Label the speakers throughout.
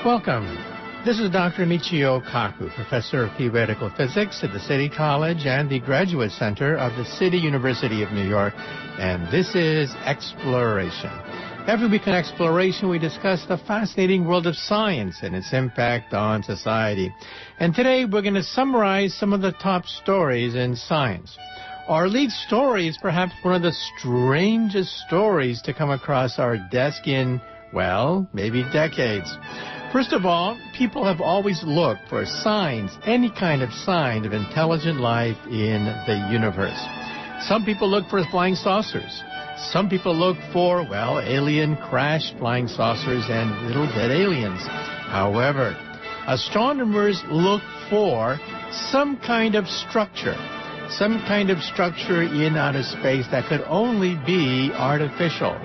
Speaker 1: Welcome. This is Dr. Michio Kaku, Professor of Theoretical Physics at the City College and the Graduate Center of the City University of New York, and this is Exploration. Every week on Exploration, we discuss the fascinating world of science and its impact on society. And today, we're going to summarize some of the top stories in science. Our lead story is perhaps one of the strangest stories to come across our desk in, well, maybe decades. First of all, people have always looked for signs, any kind of sign of intelligent life in the universe. Some people look for flying saucers. Some people look for, well, alien crash flying saucers and little dead aliens. However, astronomers look for some kind of structure in outer space that could only be artificial.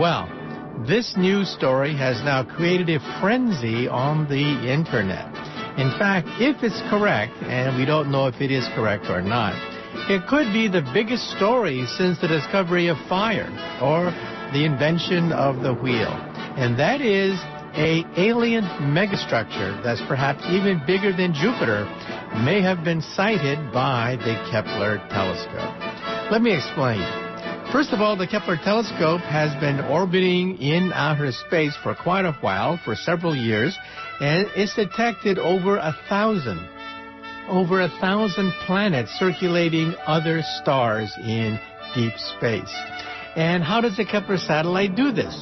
Speaker 1: Well, this news story has now created a frenzy on the internet. In fact, if it's correct, and we don't know if it is correct or not, it could be the biggest story since the discovery of fire or the invention of the wheel. And that is an alien megastructure that's perhaps even bigger than Jupiter may have been sighted by the Kepler telescope. Let me explain. First of all, the Kepler telescope has been orbiting in outer space for quite a while, for several years, and it's detected over 1,000 planets circulating other stars in deep space. And how does the Kepler satellite do this?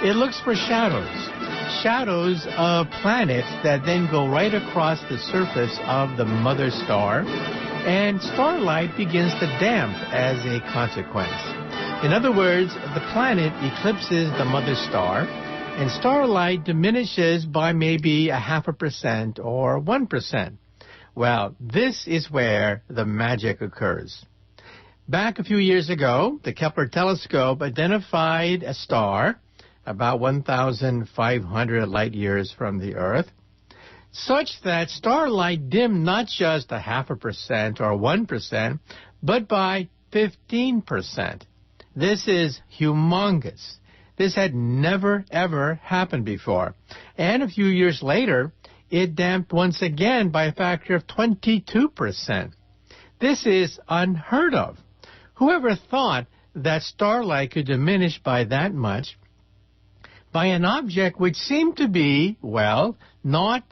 Speaker 1: It looks for shadows of planets that then go right across the surface of the mother star, and starlight begins to damp as a consequence. In other words, the planet eclipses the mother star, and starlight diminishes by maybe 0.5% or 1%. Well, this is where the magic occurs. Back a few years ago, the Kepler telescope identified a star about 1,500 light years from the Earth, such that starlight dimmed not just 0.5% or 1%, but by 15%. This is humongous. This had never, ever happened before. And a few years later, it damped once again by a factor of 22%. This is unheard of. Whoever thought that starlight could diminish by that much by an object which seemed to be, well, not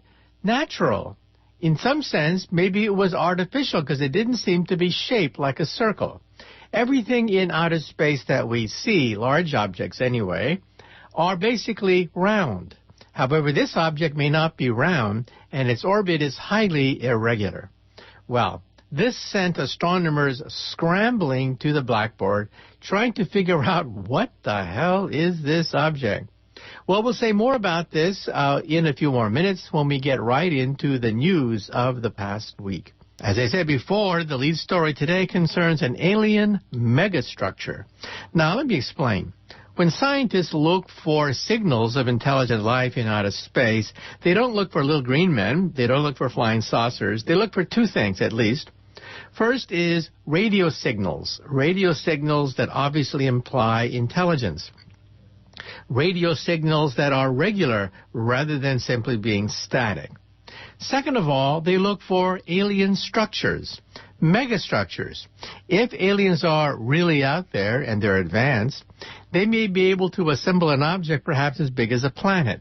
Speaker 1: natural? In some sense, maybe it was artificial because it didn't seem to be shaped like a circle. Everything in outer space that we see, large objects anyway, are basically round. However, this object may not be round, and its orbit is highly irregular. Well, this sent astronomers scrambling to the blackboard, trying to figure out what the hell is this object. Well, we'll say more about this in a few more minutes when we get right into the news of the past week. As I said before, the lead story today concerns an alien megastructure. Now, let me explain. When scientists look for signals of intelligent life in outer space, they don't look for little green men. They don't look for flying saucers. They look for two things, at least. First is radio signals that obviously imply intelligence. Radio signals that are regular rather than simply being static. Second of all, they look for alien structures, megastructures. If aliens are really out there and they're advanced, they may be able to assemble an object perhaps as big as a planet.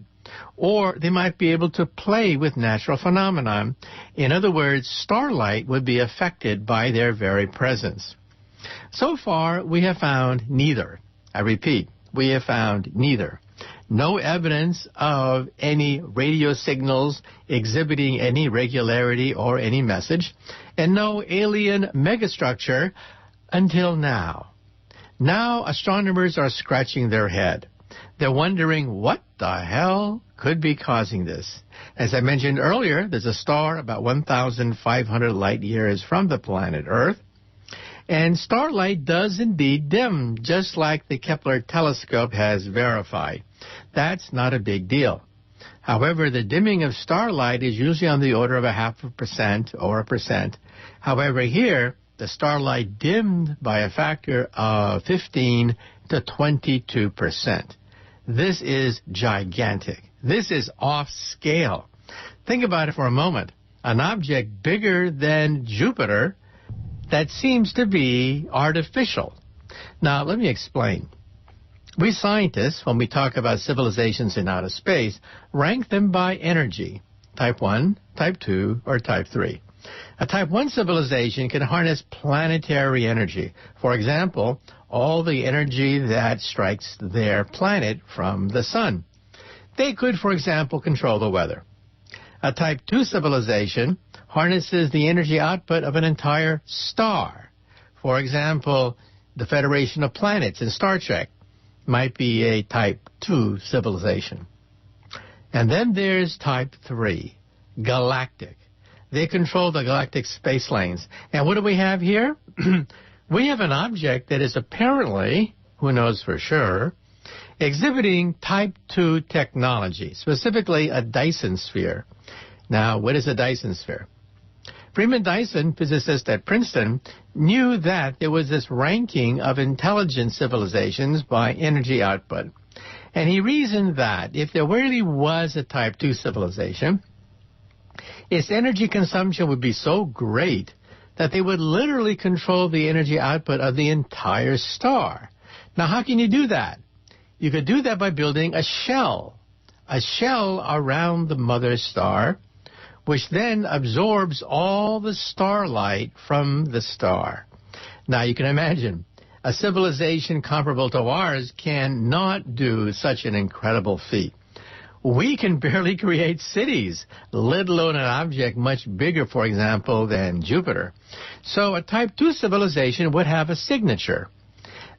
Speaker 1: Or they might be able to play with natural phenomena. In other words, starlight would be affected by their very presence. So far, we have found neither. I repeat, we have found neither. No evidence of any radio signals exhibiting any regularity or any message, and no alien megastructure until now. Now astronomers are scratching their head. They're wondering what the hell could be causing this. As I mentioned earlier, there's a star about 1,500 light years from the planet Earth. And starlight does indeed dim, just like the Kepler telescope has verified. That's not a big deal. However, the dimming of starlight is usually on the order of 0.5% or 1%. However, here, the starlight dimmed by a factor of 15 to 22%. This is gigantic. This is off scale. Think about it for a moment. An object bigger than Jupiter that seems to be artificial. Now, let me explain. We scientists, when we talk about civilizations in outer space, rank them by energy, type 1, type 2, or type 3. A type 1 civilization can harness planetary energy. For example, all the energy that strikes their planet from the sun. They could, for example, control the weather. A type 2 civilization harnesses the energy output of an entire star. For example, the Federation of Planets in Star Trek might be a type 2 civilization. And then there's type 3, galactic. They control the galactic space lanes. And what do we have here? We have an object that is apparently, who knows for sure, exhibiting type 2 technology, specifically a Dyson sphere. Now, what is a Dyson sphere? Freeman Dyson, physicist at Princeton, knew that there was this ranking of intelligent civilizations by energy output. And he reasoned that if there really was a type 2 civilization, its energy consumption would be so great that they would literally control the energy output of the entire star. Now, how can you do that? You could do that by building a shell around the mother star, which then absorbs all the starlight from the star. Now, you can imagine, a civilization comparable to ours cannot do such an incredible feat. We can barely create cities, let alone an object much bigger, for example, than Jupiter. So a type 2 civilization would have a signature.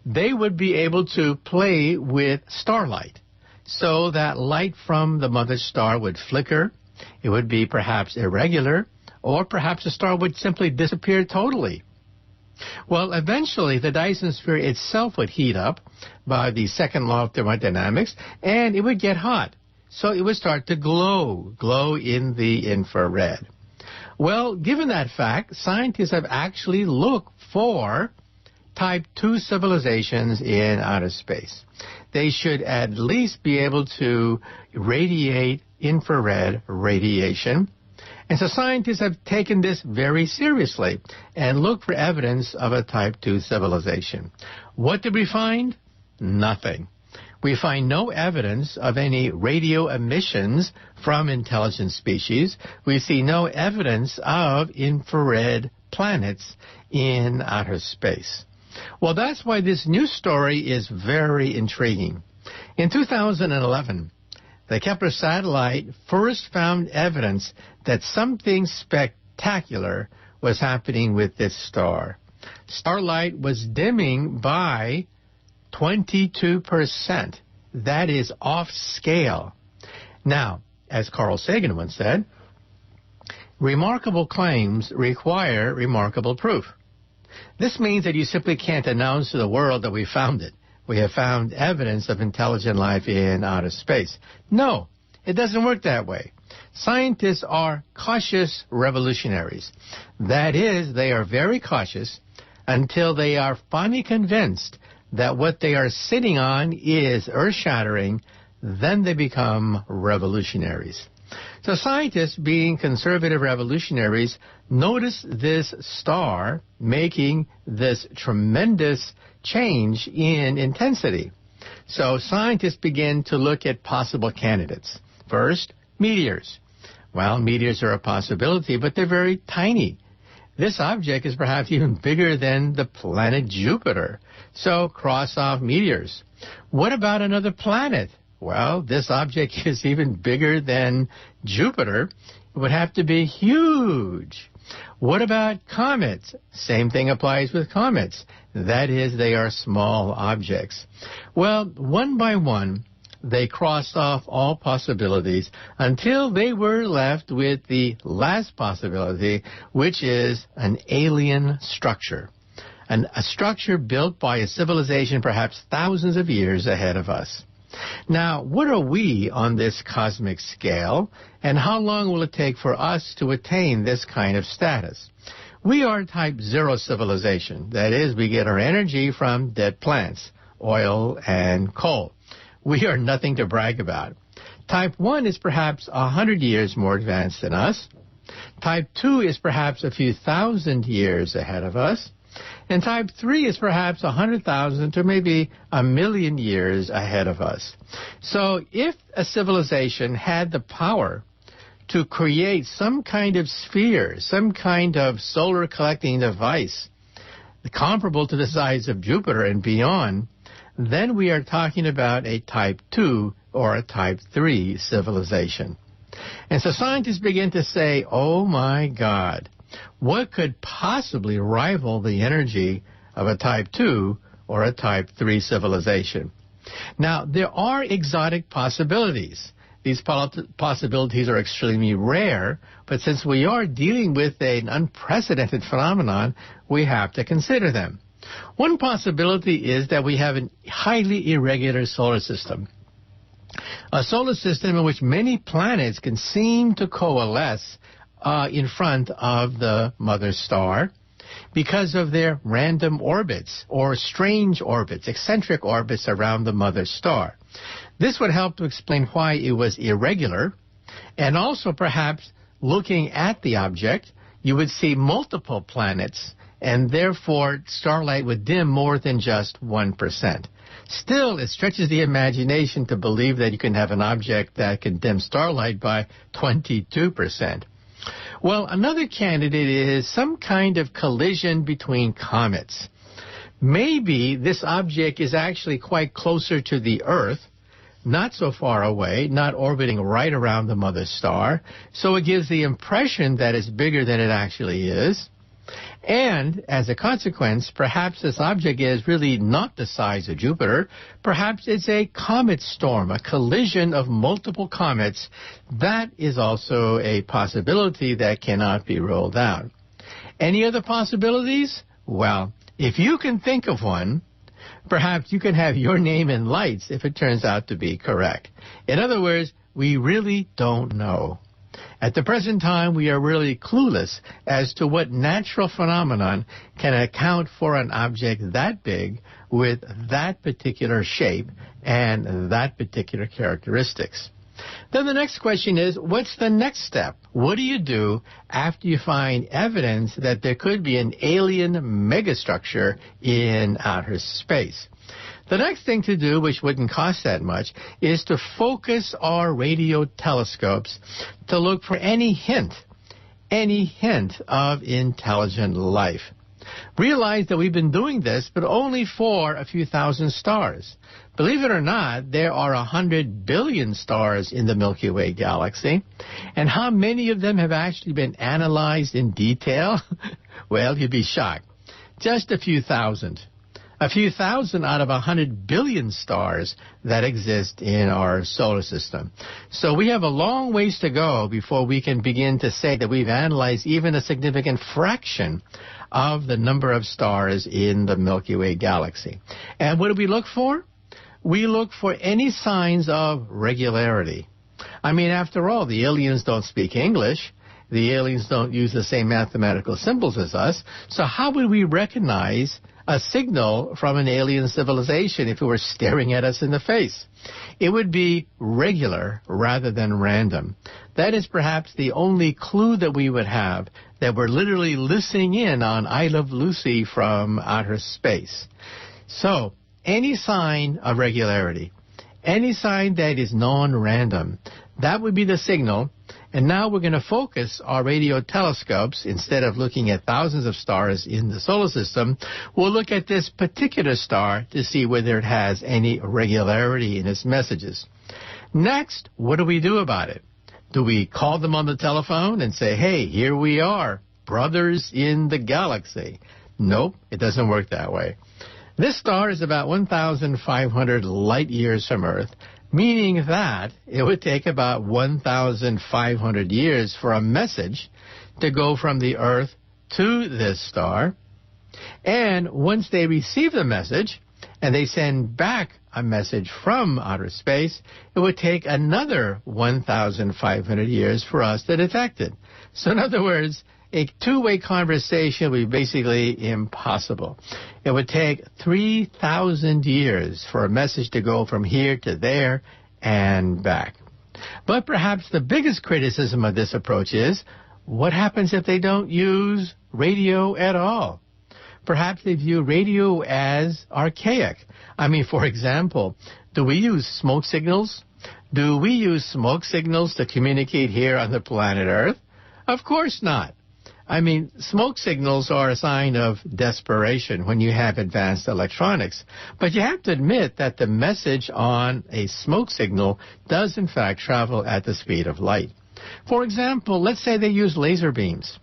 Speaker 1: They would be able to play with starlight. So that light from the mother star would flicker. It would be perhaps irregular, or perhaps the star would simply disappear totally. Well, eventually, the Dyson sphere itself would heat up by the second law of thermodynamics, and it would get hot. So it would start to glow in the infrared. Well, given that fact, scientists have actually looked for type 2 civilizations in outer space. They should at least be able to radiate infrared radiation. And so scientists have taken this very seriously and looked for evidence of a type 2 civilization. What did we find? Nothing. We find no evidence of any radio emissions from intelligent species. We see no evidence of infrared planets in outer space. Well, that's why this new story is very intriguing. In 2011, the Kepler satellite first found evidence that something spectacular was happening with this star. Starlight was dimming by 22%. That is off scale. Now, as Carl Sagan once said, remarkable claims require remarkable proof. This means that you simply can't announce to the world that we found it. We have found evidence of intelligent life in outer space. No, it doesn't work that way. Scientists are cautious revolutionaries. That is, they are very cautious until they are finally convinced that what they are sitting on is earth-shattering, then they become revolutionaries. So scientists, being conservative revolutionaries, notice this star making this tremendous change in intensity. So scientists begin to look at possible candidates. First, meteors. Well, meteors are a possibility, but they're very tiny. This object is perhaps even bigger than the planet Jupiter. So cross off meteors. What about another planet? Well, this object is even bigger than Jupiter. It would have to be huge. What about comets? Same thing applies with comets. That is, they are small objects. Well, one by one, they crossed off all possibilities until they were left with the last possibility, which is an alien structure. A structure built by a civilization perhaps thousands of years ahead of us. Now, what are we on this cosmic scale, and how long will it take for us to attain this kind of status? We are type 0 civilization. That is, we get our energy from dead plants, oil, and coal. We are nothing to brag about. Type 1 is perhaps 100 years more advanced than us. Type 2 is perhaps a few thousand years ahead of us. And Type 3 is perhaps 100,000 to maybe 1,000,000 years ahead of us. So if a civilization had the power to create some kind of sphere, some kind of solar collecting device comparable to the size of Jupiter and beyond, then we are talking about a Type 2 or a Type 3 civilization. And so scientists begin to say, oh my God, what could possibly rival the energy of a Type 2 or a Type 3 civilization? Now, there are exotic possibilities. These possibilities are extremely rare, but since we are dealing with an unprecedented phenomenon, we have to consider them. One possibility is that we have a highly irregular solar system. A solar system in which many planets can seem to coalesce in front of the mother star because of their random orbits or strange orbits, eccentric orbits around the mother star. This would help to explain why it was irregular, and also perhaps looking at the object, you would see multiple planets, and therefore starlight would dim more than just 1%. Still, it stretches the imagination to believe that you can have an object that can dim starlight by 22%. Well, another candidate is some kind of collision between comets. Maybe this object is actually quite closer to the Earth, not so far away, not orbiting right around the mother star, so it gives the impression that it's bigger than it actually is. And, as a consequence, perhaps this object is really not the size of Jupiter. Perhaps it's a comet storm, a collision of multiple comets. That is also a possibility that cannot be ruled out. Any other possibilities? Well, if you can think of one, perhaps you can have your name in lights if it turns out to be correct. In other words, we really don't know. At the present time, we are really clueless as to what natural phenomenon can account for an object that big with that particular shape and that particular characteristics. Then the next question is, what's the next step? What do you do after you find evidence that there could be an alien megastructure in outer space? The next thing to do, which wouldn't cost that much, is to focus our radio telescopes to look for any hint of intelligent life. Realize that we've been doing this, but only for a few thousand stars. Believe it or not, there are 100 billion stars in the Milky Way galaxy. And how many of them have actually been analyzed in detail? Well, you'd be shocked. Just a few thousand. A few thousand out of 100 billion stars that exist in our solar system. So we have a long ways to go before we can begin to say that we've analyzed even a significant fraction of the number of stars in the Milky Way galaxy. And what do we look for? We look for any signs of regularity. I mean, after all, the aliens don't speak English. The aliens don't use the same mathematical symbols as us. So how would we recognize a signal from an alien civilization if it were staring at us in the face? It would be regular rather than random. That is perhaps the only clue that we would have that we're literally listening in on I Love Lucy from outer space. So, any sign of regularity, any sign that is non-random, that would be the signal. And now we're going to focus our radio telescopes, instead of looking at thousands of stars in the solar system, we'll look at this particular star to see whether it has any regularity in its messages. Next, what do we do about it? Do we call them on the telephone and say, hey, here we are, brothers in the galaxy? Nope, it doesn't work that way. This star is about 1,500 light years from Earth, meaning that it would take about 1,500 years for a message to go from the Earth to this star. And once they receive the message and they send back a message from outer space, it would take another 1,500 years for us to detect it. So in other words, a two-way conversation would be basically impossible. It would take 3,000 years for a message to go from here to there and back. But perhaps the biggest criticism of this approach is, what happens if they don't use radio at all? Perhaps they view radio as archaic. I mean, for example, do we use smoke signals? Do we use smoke signals to communicate here on the planet Earth? Of course not. I mean, smoke signals are a sign of desperation when you have advanced electronics. But you have to admit that the message on a smoke signal does in fact travel at the speed of light. For example, let's say they use laser beams.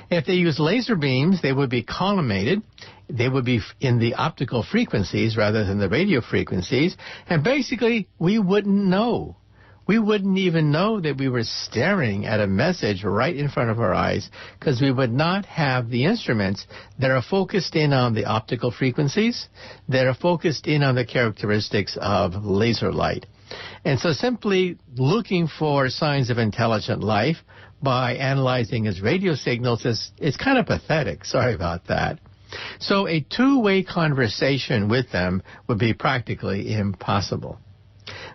Speaker 1: If they use laser beams, they would be collimated. They would be in the optical frequencies rather than the radio frequencies. And basically, we wouldn't know. We wouldn't even know that we were staring at a message right in front of our eyes because we would not have the instruments that are focused in on the optical frequencies, that are focused in on the characteristics of laser light. And so simply looking for signs of intelligent life by analyzing its radio signals is kind of pathetic. Sorry about that. So a two-way conversation with them would be practically impossible.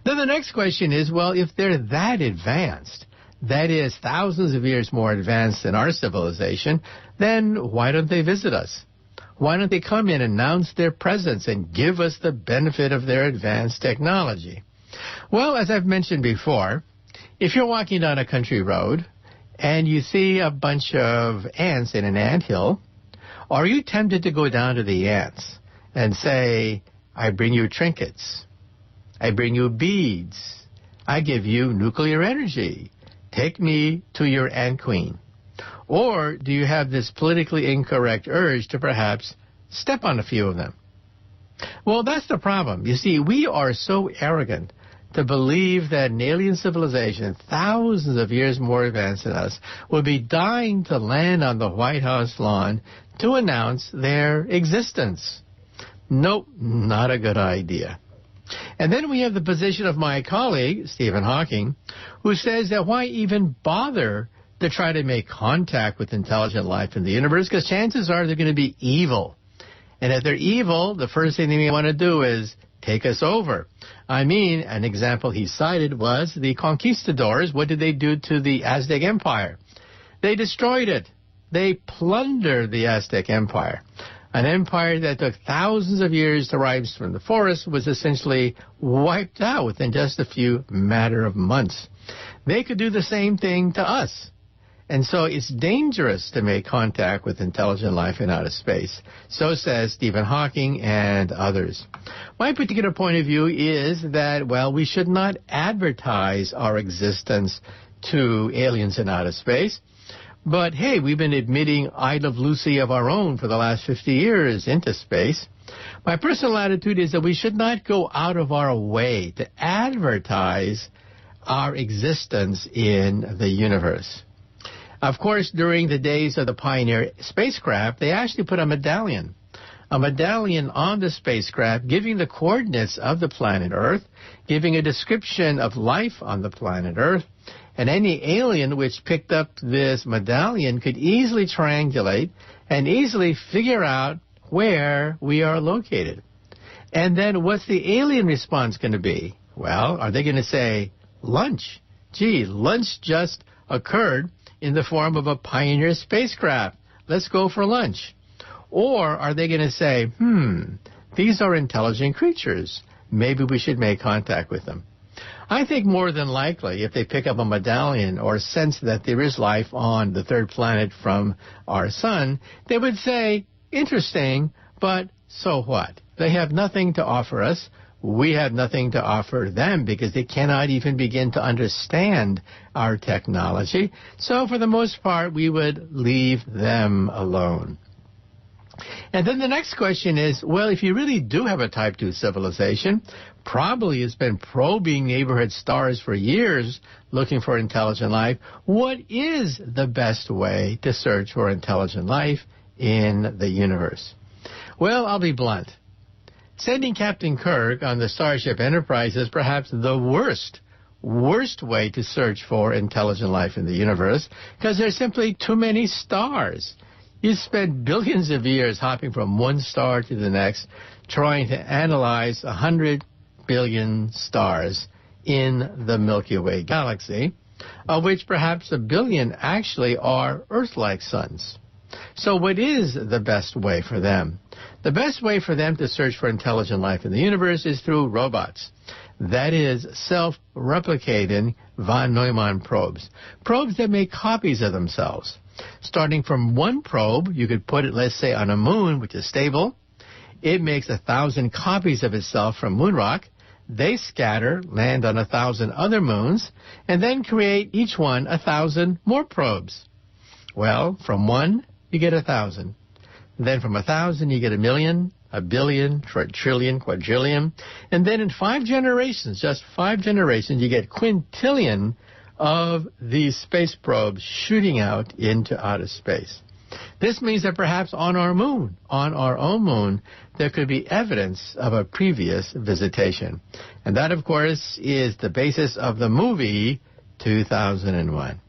Speaker 1: Then the next question is, well, if they're that advanced, that is thousands of years more advanced than our civilization, then why don't they visit us? Why don't they come in, announce their presence, and give us the benefit of their advanced technology? Well, as I've mentioned before, if you're walking down a country road and you see a bunch of ants in an anthill, are you tempted to go down to the ants and say, I bring you trinkets, I bring you beads, I give you nuclear energy, take me to your ant queen? Or do you have this politically incorrect urge to perhaps step on a few of them? Well, that's the problem. You see, we are so arrogant to believe that an alien civilization, thousands of years more advanced than us, would be dying to land on the White House lawn to announce their existence. Nope, not a good idea. And then we have the position of my colleague, Stephen Hawking, who says that why even bother to try to make contact with intelligent life in the universe, because chances are they're going to be evil. And if they're evil, the first thing they want to do is take us over. I mean, an example he cited was the conquistadors. What did they do to the Aztec Empire? They destroyed it. They plundered the Aztec Empire. An empire that took thousands of years to rise from the forest was essentially wiped out within just a few matter of months. They could do the same thing to us. And so it's dangerous to make contact with intelligent life in outer space. So says Stephen Hawking and others. My particular point of view is that, well, we should not advertise our existence to aliens in outer space. But, hey, we've been admitting I Love Lucy of our own for the last 50 years into space. My personal attitude is that we should not go out of our way to advertise our existence in the universe. Of course, during the days of the Pioneer spacecraft, they actually put a medallion on the spacecraft giving the coordinates of the planet Earth, giving a description of life on the planet Earth, and any alien which picked up this medallion could easily triangulate and easily figure out where we are located. And then what's the alien response going to be? Well, are they going to say, lunch? Gee, lunch just occurred in the form of a Pioneer spacecraft. Let's go for lunch. Or are they going to say, these are intelligent creatures. Maybe we should make contact with them. I think more than likely, if they pick up a medallion or sense that there is life on the third planet from our sun, they would say, interesting, but so what? They have nothing to offer us. We have nothing to offer them because they cannot even begin to understand our technology. So for the most part, we would leave them alone. And then the next question is, well, if you really do have a Type 2 civilization, probably has been probing neighborhood stars for years looking for intelligent life, what is the best way to search for intelligent life in the universe? Well, I'll be blunt. Sending Captain Kirk on the Starship Enterprise is perhaps the worst way to search for intelligent life in the universe because there's simply too many stars. You spend billions of years hopping from one star to the next, trying to analyze 100 billion stars in the Milky Way galaxy, of which perhaps 1 billion actually are Earth-like suns. So what is the best way for them? The best way for them to search for intelligent life in the universe is through robots. That is, self-replicating von Neumann probes. Probes that make copies of themselves. Starting from one probe, you could put it, let's say, on a moon, which is stable. It makes 1,000 copies of itself from moon rock. They scatter, land on 1,000 other moons, and then create each one 1,000 more probes. Well, from one, you get 1,000. Then from 1,000, you get 1 million, 1 billion, trillion, quadrillion. And then in 5 generations, just 5 generations, you get quintillion of these space probes shooting out into outer space. This means that perhaps on our moon, on our own moon, there could be evidence of a previous visitation. And that, of course, is the basis of the movie 2001.